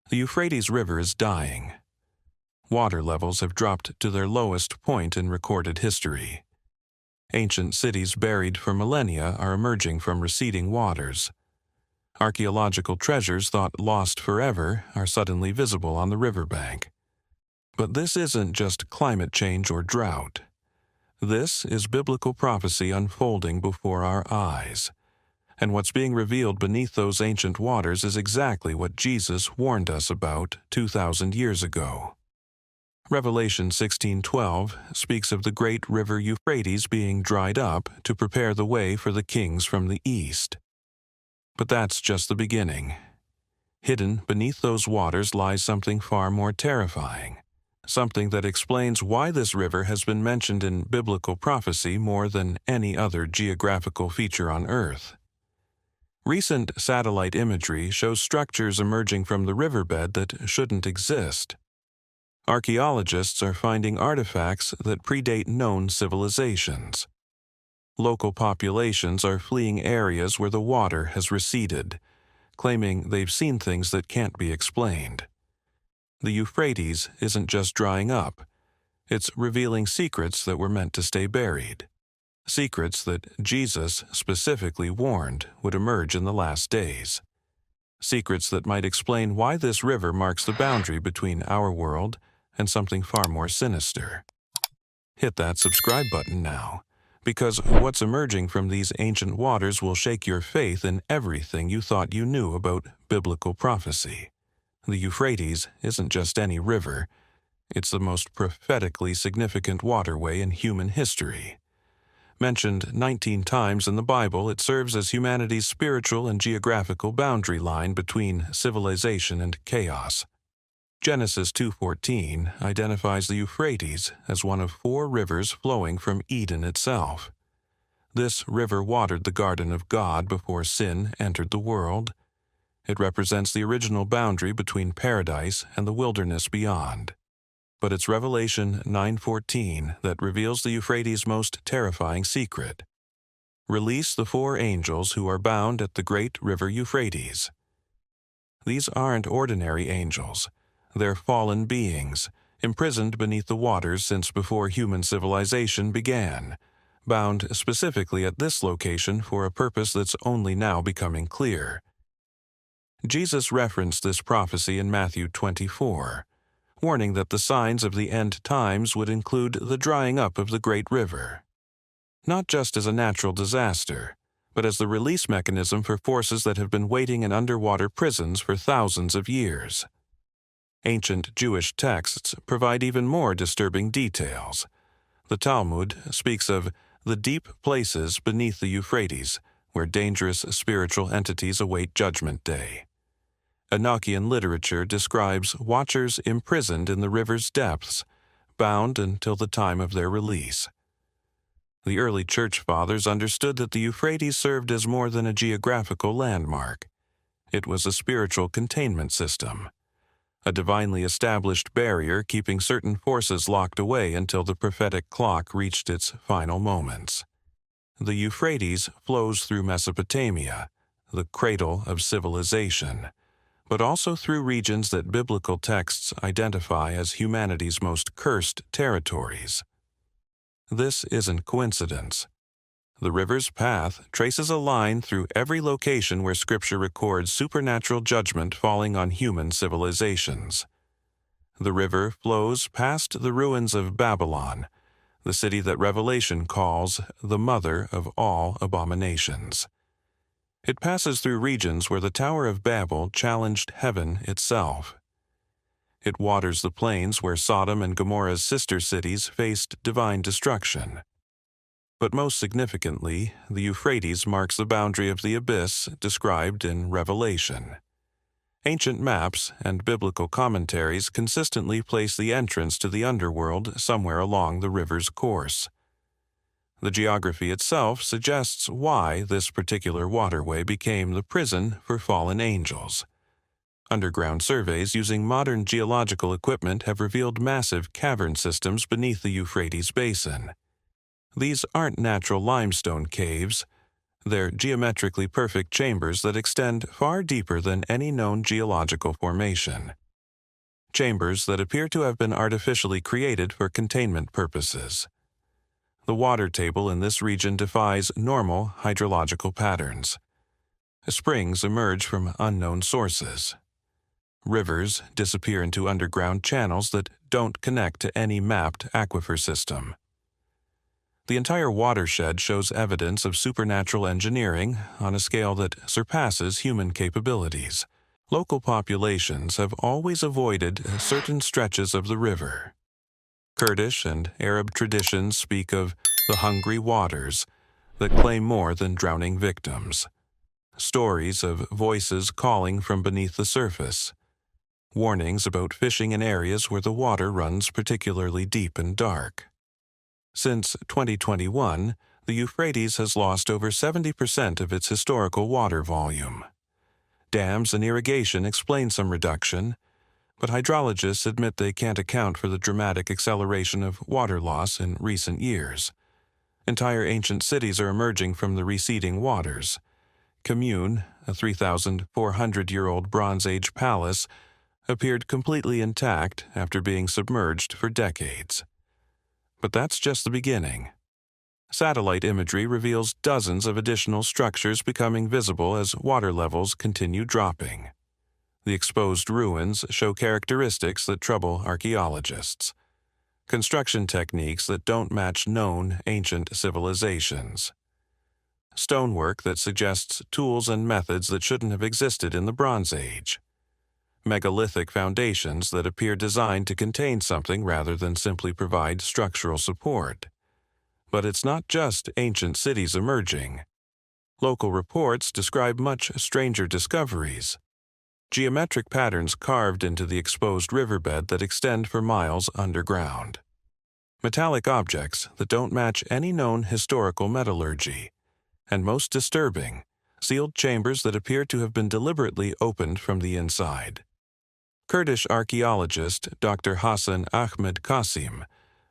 The Euphrates River is dying. Water levels have dropped to their lowest point in recorded history. Ancient cities buried for millennia are emerging from receding waters. Archaeological treasures thought lost forever are suddenly visible on the riverbank. But this isn't just climate change or drought. This is biblical prophecy unfolding before our eyes. And what's being revealed beneath those ancient waters is exactly what Jesus warned us about 2,000 years ago. Revelation 16:12 speaks of the great river Euphrates being dried up to prepare the way for the kings from the east. But that's just the beginning. Hidden beneath those waters lies something far more terrifying, something that explains why this river has been mentioned in biblical prophecy more than any other geographical feature on Earth. Recent satellite imagery shows structures emerging from the riverbed that shouldn't exist. Archaeologists are finding artifacts that predate known civilizations. Local populations are fleeing areas where the water has receded, claiming they've seen things that can't be explained. The Euphrates isn't just drying up, it's revealing secrets that were meant to stay buried. Secrets that Jesus specifically warned would emerge in the last days. Secrets that might explain why this river marks the boundary between our world and something far more sinister. Hit that subscribe button now, because what's emerging from these ancient waters will shake your faith in everything you thought you knew about biblical prophecy. The Euphrates isn't just any river, it's the most prophetically significant waterway in human history. Mentioned 19 times in the Bible, it serves as humanity's spiritual and geographical boundary line between civilization and chaos. Genesis 2:14 identifies the Euphrates as one of 4 rivers flowing from Eden itself. This river watered the garden of God before sin entered the world. It represents the original boundary between paradise and the wilderness beyond. But it's Revelation 9:14 that reveals the Euphrates' most terrifying secret. Release the 4 angels who are bound at the great river Euphrates. These aren't ordinary angels. They're fallen beings, imprisoned beneath the waters since before human civilization began, bound specifically at this location for a purpose that's only now becoming clear. Jesus referenced this prophecy in Matthew 24, warning that the signs of the end times would include the drying up of the great river. Not just as a natural disaster, but as the release mechanism for forces that have been waiting in underwater prisons for thousands of years. Ancient Jewish texts provide even more disturbing details. The Talmud speaks of the deep places beneath the Euphrates, where dangerous spiritual entities await Judgment Day. Enochian literature describes watchers imprisoned in the river's depths, bound until the time of their release. The early church fathers understood that the Euphrates served as more than a geographical landmark. It was a spiritual containment system, a divinely established barrier keeping certain forces locked away until the prophetic clock reached its final moments. The Euphrates flows through Mesopotamia, the cradle of civilization, but also through regions that biblical texts identify as humanity's most cursed territories. This isn't coincidence. The river's path traces a line through every location where Scripture records supernatural judgment falling on human civilizations. The river flows past the ruins of Babylon, the city that Revelation calls the mother of all abominations. It passes through regions where the Tower of Babel challenged heaven itself. It waters the plains where Sodom and Gomorrah's sister cities faced divine destruction. But most significantly, the Euphrates marks the boundary of the abyss described in Revelation. Ancient maps and biblical commentaries consistently place the entrance to the underworld somewhere along the river's course. The geography itself suggests why this particular waterway became the prison for fallen angels. Underground surveys using modern geological equipment have revealed massive cavern systems beneath the Euphrates basin. These aren't natural limestone caves. They're geometrically perfect chambers that extend far deeper than any known geological formation. Chambers that appear to have been artificially created for containment purposes. The water table in this region defies normal hydrological patterns. Springs emerge from unknown sources. Rivers disappear into underground channels that don't connect to any mapped aquifer system. The entire watershed shows evidence of supernatural engineering on a scale that surpasses human capabilities. Local populations have always avoided certain stretches of the river. Kurdish and Arab traditions speak of the hungry waters that claim more than drowning victims. Stories of voices calling from beneath the surface. Warnings about fishing in areas where the water runs particularly deep and dark. Since 2021, the Euphrates has lost over 70% of its historical water volume. Dams and irrigation explain some reduction, but hydrologists admit they can't account for the dramatic acceleration of water loss in recent years. Entire ancient cities are emerging from the receding waters. Commune, a 3,400-year-old Bronze Age palace, appeared completely intact after being submerged for decades. But that's just the beginning. Satellite imagery reveals dozens of additional structures becoming visible as water levels continue dropping. The exposed ruins show characteristics that trouble archaeologists. Construction techniques that don't match known ancient civilizations. Stonework that suggests tools and methods that shouldn't have existed in the Bronze Age. Megalithic foundations that appear designed to contain something rather than simply provide structural support. But it's not just ancient cities emerging. Local reports describe much stranger discoveries. Geometric patterns carved into the exposed riverbed that extend for miles underground. Metallic objects that don't match any known historical metallurgy. And most disturbing, sealed chambers that appear to have been deliberately opened from the inside. Kurdish archaeologist Dr. Hassan Ahmed Qasim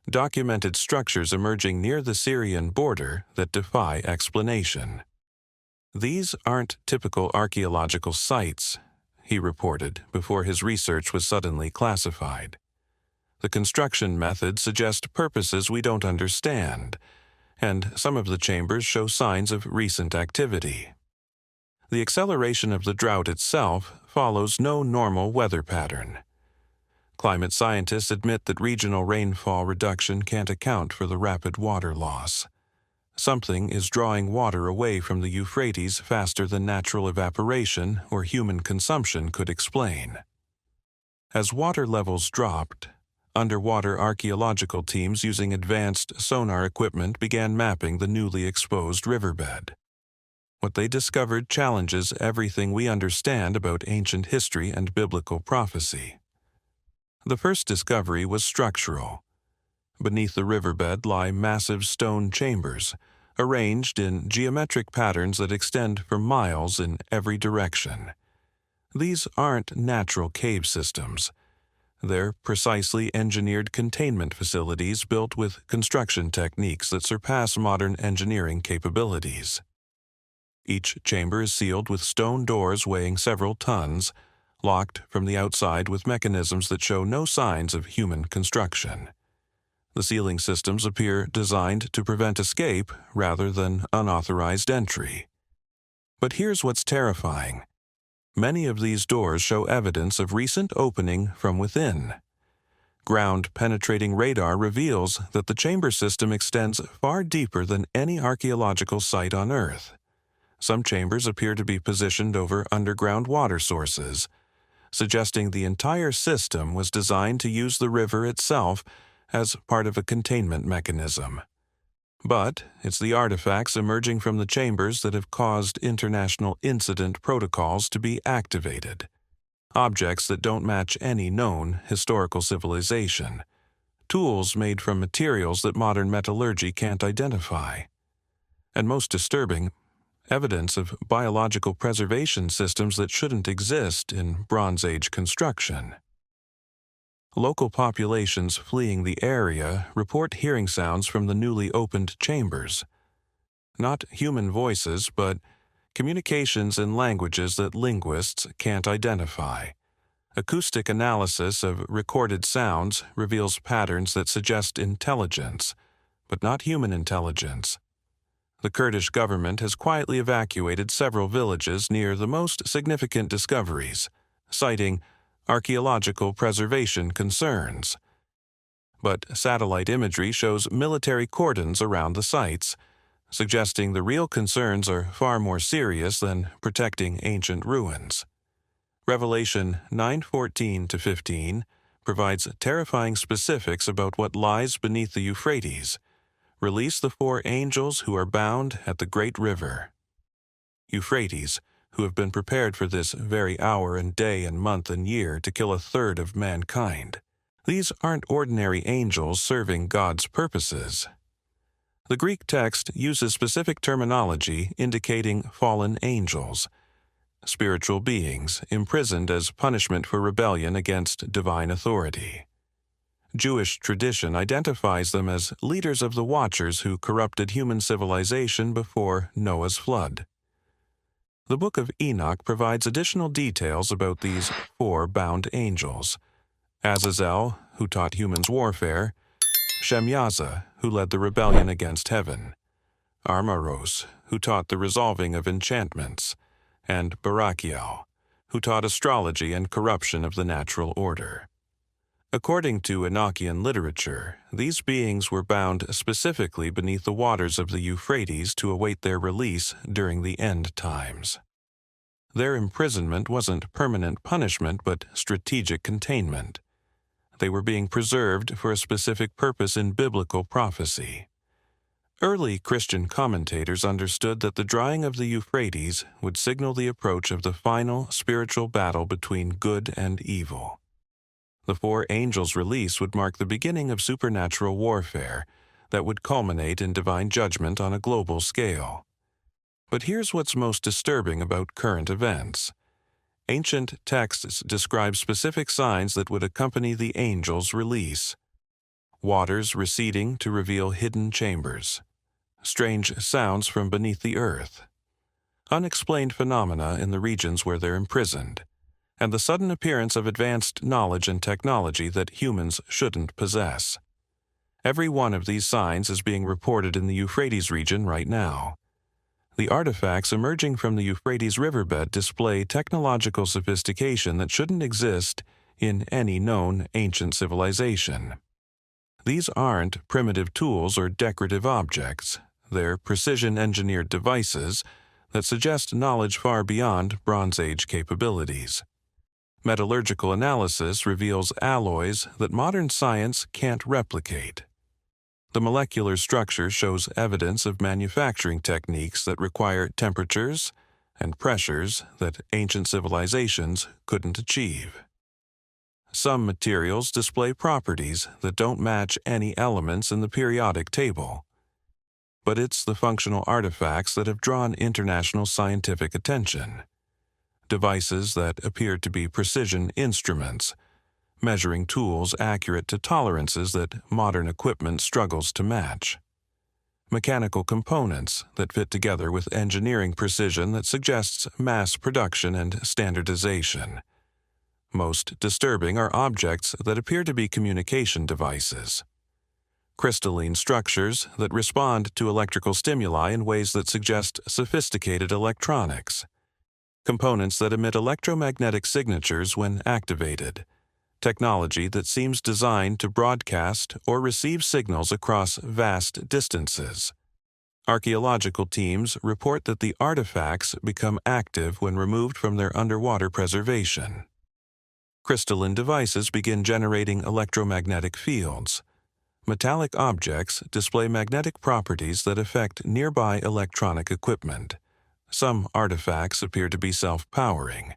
documented structures emerging near the Syrian border that defy explanation. These aren't typical archaeological sites, he reported before his research was suddenly classified. The construction methods suggest purposes we don't understand, and some of the chambers show signs of recent activity. The acceleration of the drought itself follows no normal weather pattern. Climate scientists admit that regional rainfall reduction can't account for the rapid water loss. Something is drawing water away from the Euphrates faster than natural evaporation or human consumption could explain. As water levels dropped, underwater archaeological teams using advanced sonar equipment began mapping the newly exposed riverbed. What they discovered challenges everything we understand about ancient history and biblical prophecy. The first discovery was structural. Beneath the riverbed lie massive stone chambers, arranged in geometric patterns that extend for miles in every direction. These aren't natural cave systems. They're precisely engineered containment facilities built with construction techniques that surpass modern engineering capabilities. Each chamber is sealed with stone doors weighing several tons, locked from the outside with mechanisms that show no signs of human construction. The sealing systems appear designed to prevent escape rather than unauthorized entry. But here's what's terrifying. Many of these doors show evidence of recent opening from within. Ground-penetrating radar reveals that the chamber system extends far deeper than any archaeological site on Earth. Some chambers appear to be positioned over underground water sources, suggesting the entire system was designed to use the river itself as part of a containment mechanism. But it's the artifacts emerging from the chambers that have caused international incident protocols to be activated. Objects that don't match any known historical civilization. Tools made from materials that modern metallurgy can't identify. And most disturbing, evidence of biological preservation systems that shouldn't exist in Bronze Age construction. Local populations fleeing the area report hearing sounds from the newly opened chambers. not human voices, but communications in languages that linguists can't identify. Acoustic analysis of recorded sounds reveals patterns that suggest intelligence, but not human intelligence. The Kurdish government has quietly evacuated several villages near the most significant discoveries, citing archaeological preservation concerns. But satellite imagery shows military cordons around the sites, suggesting the real concerns are far more serious than protecting ancient ruins. Revelation 9:14-15 provides terrifying specifics about what lies beneath the Euphrates. Release the 4 angels who are bound at the great river. Euphrates, who have been prepared for this very hour and day and month and year to kill 1/3 of mankind. These aren't ordinary angels serving God's purposes. The Greek text uses specific terminology indicating fallen angels, spiritual beings imprisoned as punishment for rebellion against divine authority. Jewish tradition identifies them as leaders of the Watchers who corrupted human civilization before Noah's flood. The Book of Enoch provides additional details about these 4 bound angels: Azazel, who taught humans warfare; Shemyaza, who led the rebellion against heaven; Armaros, who taught the resolving of enchantments; and Barachiel, who taught astrology and corruption of the natural order. According to Enochian literature, these beings were bound specifically beneath the waters of the Euphrates to await their release during the end times. Their imprisonment wasn't permanent punishment but strategic containment. They were being preserved for a specific purpose in biblical prophecy. Early Christian commentators understood that the drying of the Euphrates would signal the approach of the final spiritual battle between good and evil. The 4 angels' release would mark the beginning of supernatural warfare that would culminate in divine judgment on a global scale. But here's what's most disturbing about current events. Ancient texts describe specific signs that would accompany the angels' release: waters receding to reveal hidden chambers, strange sounds from beneath the earth, unexplained phenomena in the regions where they're imprisoned, and the sudden appearance of advanced knowledge and technology that humans shouldn't possess. Every one of these signs is being reported in the Euphrates region right now. The artifacts emerging from the Euphrates riverbed display technological sophistication that shouldn't exist in any known ancient civilization. These aren't primitive tools or decorative objects. They're precision-engineered devices that suggest knowledge far beyond Bronze Age capabilities. Metallurgical analysis reveals alloys that modern science can't replicate. The molecular structure shows evidence of manufacturing techniques that require temperatures and pressures that ancient civilizations couldn't achieve. Some materials display properties that don't match any elements in the periodic table. But it's the functional artifacts that have drawn international scientific attention. Devices that appear to be precision instruments, measuring tools accurate to tolerances that modern equipment struggles to match. Mechanical components that fit together with engineering precision that suggests mass production and standardization. Most disturbing are objects that appear to be communication devices. Crystalline structures that respond to electrical stimuli in ways that suggest sophisticated electronics. Components that emit electromagnetic signatures when activated. Technology that seems designed to broadcast or receive signals across vast distances. Archaeological teams report that the artifacts become active when removed from their underwater preservation. Crystalline devices begin generating electromagnetic fields. Metallic objects display magnetic properties that affect nearby electronic equipment. Some artifacts appear to be self-powering,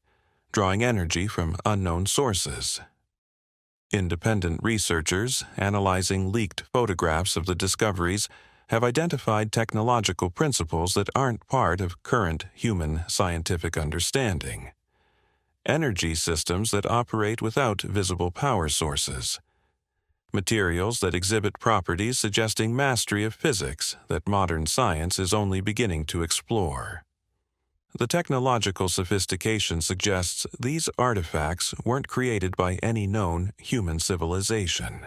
drawing energy from unknown sources. Independent researchers, analyzing leaked photographs of the discoveries, have identified technological principles that aren't part of current human scientific understanding. Energy systems that operate without visible power sources. materials that exhibit properties suggesting mastery of physics that modern science is only beginning to explore. The technological sophistication suggests these artifacts weren't created by any known human civilization.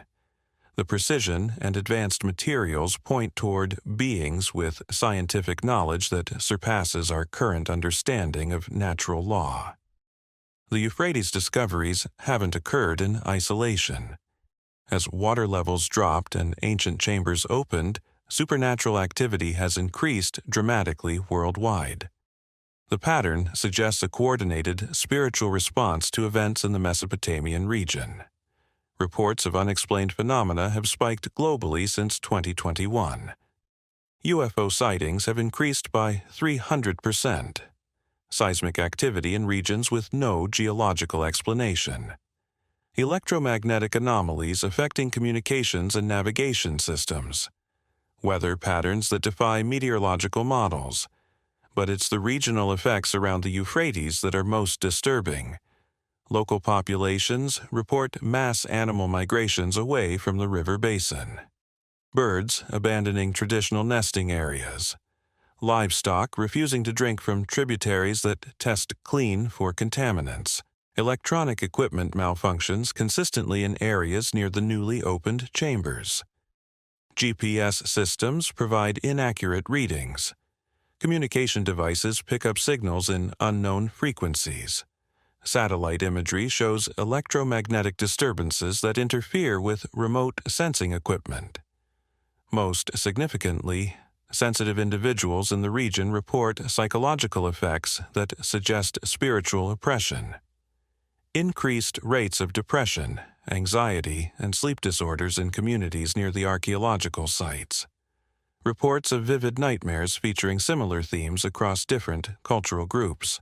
The precision and advanced materials point toward beings with scientific knowledge that surpasses our current understanding of natural law. The Euphrates discoveries haven't occurred in isolation. As water levels dropped and ancient chambers opened, supernatural activity has increased dramatically worldwide. The pattern suggests a coordinated spiritual response to events in the Mesopotamian region. Reports of unexplained phenomena have spiked globally since 2021. UFO sightings have increased by 300%. Seismic activity in regions with no geological explanation. Electromagnetic anomalies affecting communications and navigation systems. Weather patterns that defy meteorological models. But it's the regional effects around the Euphrates that are most disturbing. Local populations report mass animal migrations away from the river basin. Birds abandoning traditional nesting areas. Livestock refusing to drink from tributaries that test clean for contaminants. Electronic equipment malfunctions consistently in areas near the newly opened chambers. GPS systems provide inaccurate readings. Communication devices pick up signals in unknown frequencies. Satellite imagery shows electromagnetic disturbances that interfere with remote sensing equipment. Most significantly, sensitive individuals in the region report psychological effects that suggest spiritual oppression. Increased rates of depression, anxiety, and sleep disorders in communities near the archaeological sites. Reports of vivid nightmares featuring similar themes across different cultural groups.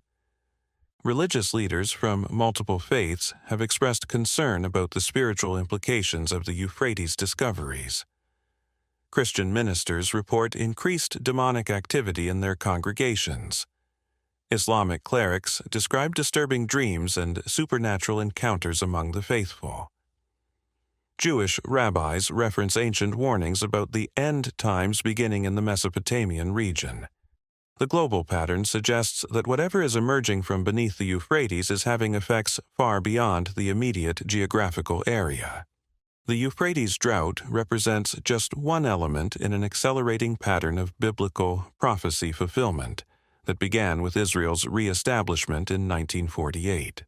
Religious leaders from multiple faiths have expressed concern about the spiritual implications of the Euphrates discoveries. Christian ministers report increased demonic activity in their congregations. Islamic clerics describe disturbing dreams and supernatural encounters among the faithful. Jewish rabbis reference ancient warnings about the end times beginning in the Mesopotamian region. The global pattern suggests that whatever is emerging from beneath the Euphrates is having effects far beyond the immediate geographical area. The Euphrates drought represents just one element in an accelerating pattern of biblical prophecy fulfillment that began with Israel's re-establishment in 1948.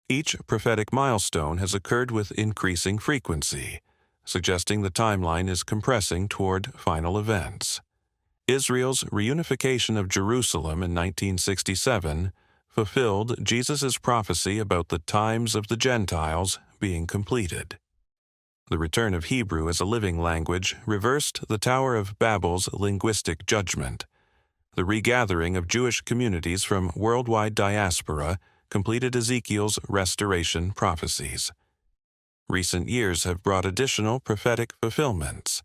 Each prophetic milestone has occurred with increasing frequency, suggesting the timeline is compressing toward final events. Israel's reunification of Jerusalem in 1967 fulfilled Jesus' prophecy about the times of the Gentiles being completed. The return of Hebrew as a living language reversed the Tower of Babel's linguistic judgment. The regathering of Jewish communities from worldwide diaspora completed Ezekiel's restoration prophecies. Recent years have brought additional prophetic fulfillments.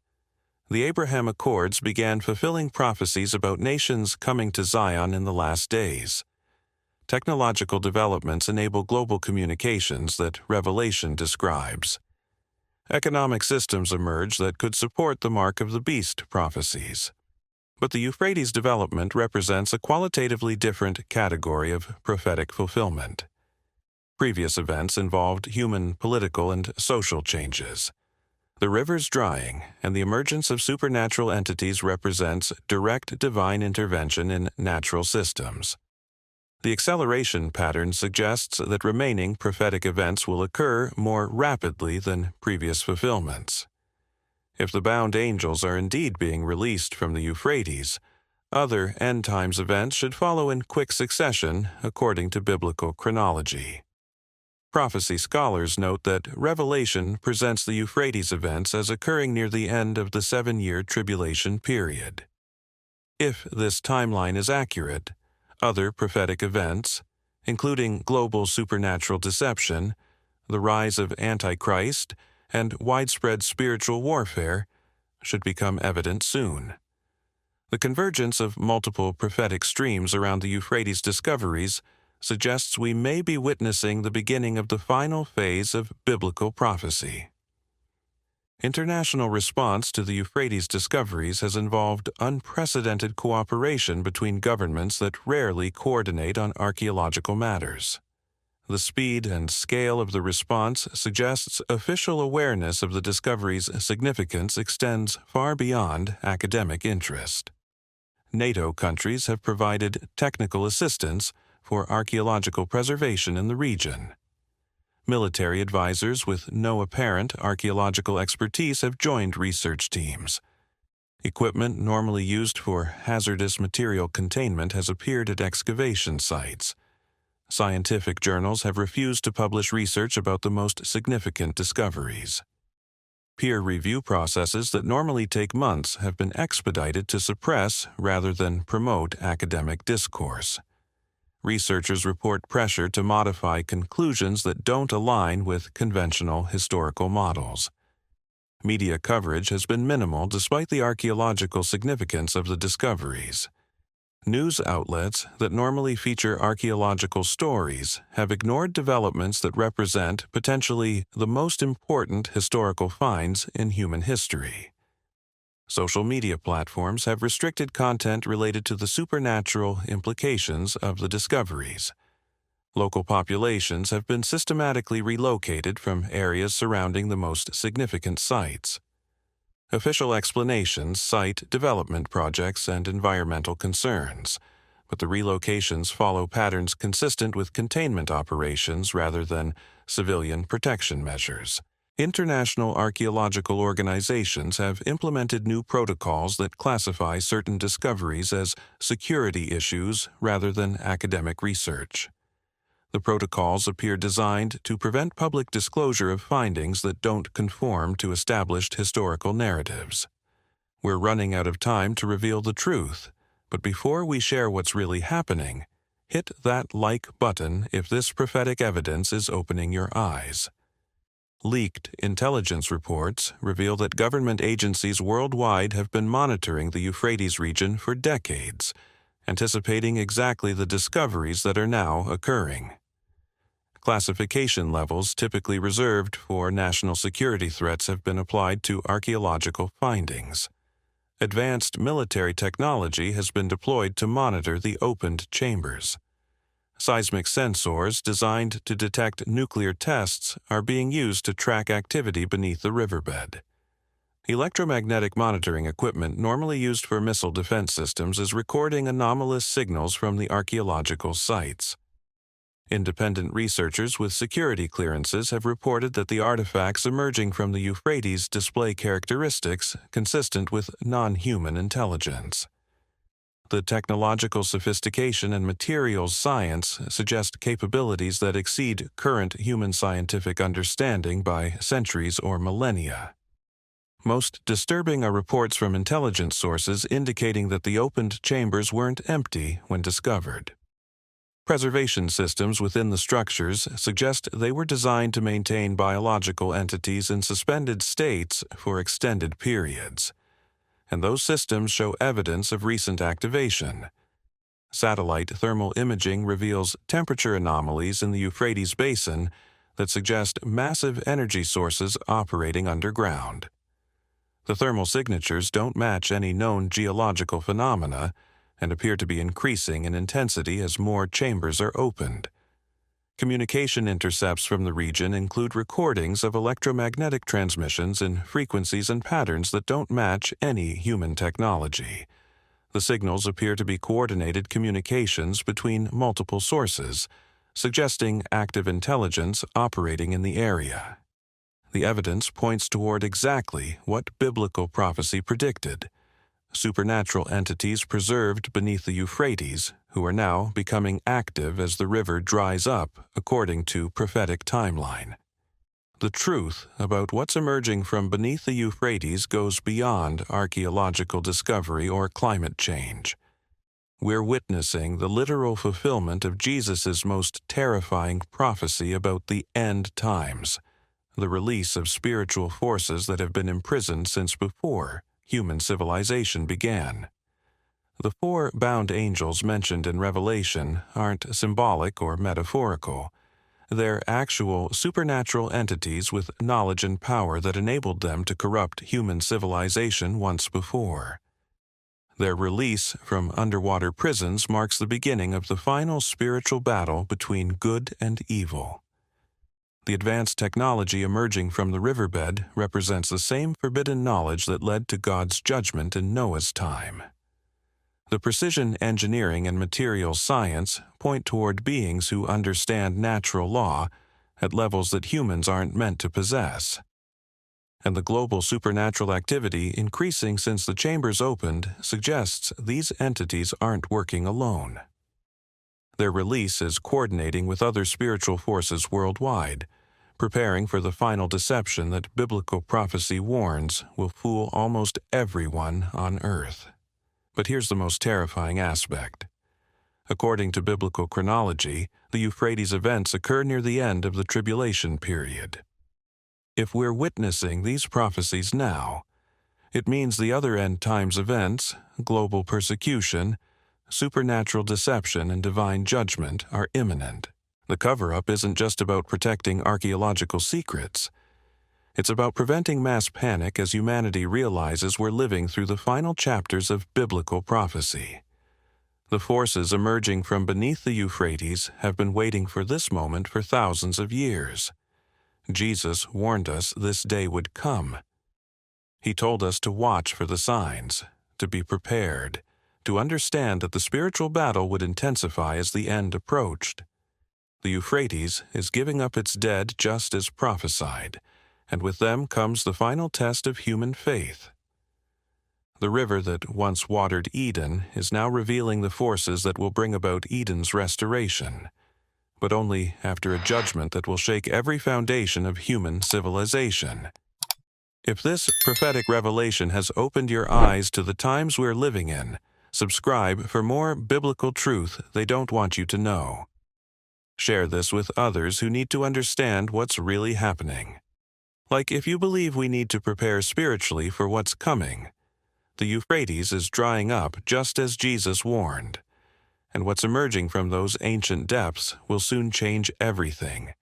The Abraham Accords began fulfilling prophecies about nations coming to Zion in the last days. Technological developments enable global communications that Revelation describes. Economic systems emerge that could support the Mark of the Beast prophecies. But the Euphrates development represents a qualitatively different category of prophetic fulfillment. Previous events involved human, political, and social changes. The river's drying and the emergence of supernatural entities represents direct divine intervention in natural systems. The acceleration pattern suggests that remaining prophetic events will occur more rapidly than previous fulfillments. If the bound angels are indeed being released from the Euphrates, other end-times events should follow in quick succession according to biblical chronology. Prophecy scholars note that Revelation presents the Euphrates events as occurring near the end of the 7-year tribulation period. If this timeline is accurate, other prophetic events, including global supernatural deception, the rise of Antichrist, and widespread spiritual warfare, should become evident soon. The convergence of multiple prophetic streams around the Euphrates discoveries suggests we may be witnessing the beginning of the final phase of biblical prophecy. International response to the Euphrates discoveries has involved unprecedented cooperation between governments that rarely coordinate on archaeological matters. The speed and scale of the response suggests official awareness of the discovery's significance extends far beyond academic interest. NATO countries have provided technical assistance for archaeological preservation in the region. Military advisors with no apparent archaeological expertise have joined research teams. Equipment normally used for hazardous material containment has appeared at excavation sites. Scientific journals have refused to publish research about the most significant discoveries. Peer review processes that normally take months have been expedited to suppress rather than promote academic discourse. Researchers report pressure to modify conclusions that don't align with conventional historical models. Media coverage has been minimal despite the archaeological significance of the discoveries. News outlets that normally feature archaeological stories have ignored developments that represent potentially the most important historical finds in human history. Social media platforms have restricted content related to the supernatural implications of the discoveries. Local populations have been systematically relocated from areas surrounding the most significant sites. Official explanations cite development projects and environmental concerns, but the relocations follow patterns consistent with containment operations rather than civilian protection measures. International archaeological organizations have implemented new protocols that classify certain discoveries as security issues rather than academic research. The protocols appear designed to prevent public disclosure of findings that don't conform to established historical narratives. We're running out of time to reveal the truth, but before we share what's really happening, hit that like button if this prophetic evidence is opening your eyes. Leaked intelligence reports reveal that government agencies worldwide have been monitoring the Euphrates region for decades, anticipating exactly the discoveries that are now occurring. Classification levels typically reserved for national security threats have been applied to archaeological findings. Advanced military technology has been deployed to monitor the opened chambers. Seismic sensors designed to detect nuclear tests are being used to track activity beneath the riverbed. Electromagnetic monitoring equipment normally used for missile defense systems is recording anomalous signals from the archaeological sites. Independent researchers with security clearances have reported that the artifacts emerging from the Euphrates display characteristics consistent with non-human intelligence. The technological sophistication and materials science suggest capabilities that exceed current human scientific understanding by centuries or millennia. Most disturbing are reports from intelligence sources indicating that the opened chambers weren't empty when discovered. Preservation systems within the structures suggest they were designed to maintain biological entities in suspended states for extended periods, and those systems show evidence of recent activation. Satellite thermal imaging reveals temperature anomalies in the Euphrates basin that suggest massive energy sources operating underground. The thermal signatures don't match any known geological phenomena and appear to be increasing in intensity as more chambers are opened. Communication intercepts from the region include recordings of electromagnetic transmissions in frequencies and patterns that don't match any human technology. The signals appear to be coordinated communications between multiple sources, suggesting active intelligence operating in the area. The evidence points toward exactly what biblical prophecy predicted: supernatural entities preserved beneath the Euphrates who are now becoming active as the river dries up according to prophetic timeline. The truth about what's emerging from beneath the Euphrates goes beyond archaeological discovery or climate change. We're witnessing the literal fulfillment of Jesus' most terrifying prophecy about the end times, the release of spiritual forces that have been imprisoned since before human civilization began. The 4 bound angels mentioned in Revelation aren't symbolic or metaphorical. They're actual supernatural entities with knowledge and power that enabled them to corrupt human civilization once before. Their release from underwater prisons marks the beginning of the final spiritual battle between good and evil. The advanced technology emerging from the riverbed represents the same forbidden knowledge that led to God's judgment in Noah's time. The precision engineering and materials science point toward beings who understand natural law at levels that humans aren't meant to possess. And the global supernatural activity increasing since the chambers opened suggests these entities aren't working alone. Their release is coordinating with other spiritual forces worldwide, preparing for the final deception that biblical prophecy warns will fool almost everyone on earth. But here's the most terrifying aspect. According to biblical chronology, the Euphrates events occur near the end of the tribulation period. If we're witnessing these prophecies now, it means the other end times events, global persecution, supernatural deception, and divine judgment are imminent. The cover-up isn't just about protecting archaeological secrets. It's about preventing mass panic as humanity realizes we're living through the final chapters of biblical prophecy. The forces emerging from beneath the Euphrates have been waiting for this moment for thousands of years. Jesus warned us this day would come. He told us to watch for the signs, to be prepared, to understand that the spiritual battle would intensify as the end approached. The Euphrates is giving up its dead just as prophesied, and with them comes the final test of human faith. The river that once watered Eden is now revealing the forces that will bring about Eden's restoration, but only after a judgment that will shake every foundation of human civilization. If this prophetic revelation has opened your eyes to the times we're living in, subscribe for more biblical truth they don't want you to know. Share this with others who need to understand what's really happening. Like if you believe we need to prepare spiritually for what's coming, the Euphrates is drying up just as Jesus warned, and what's emerging from those ancient depths will soon change everything,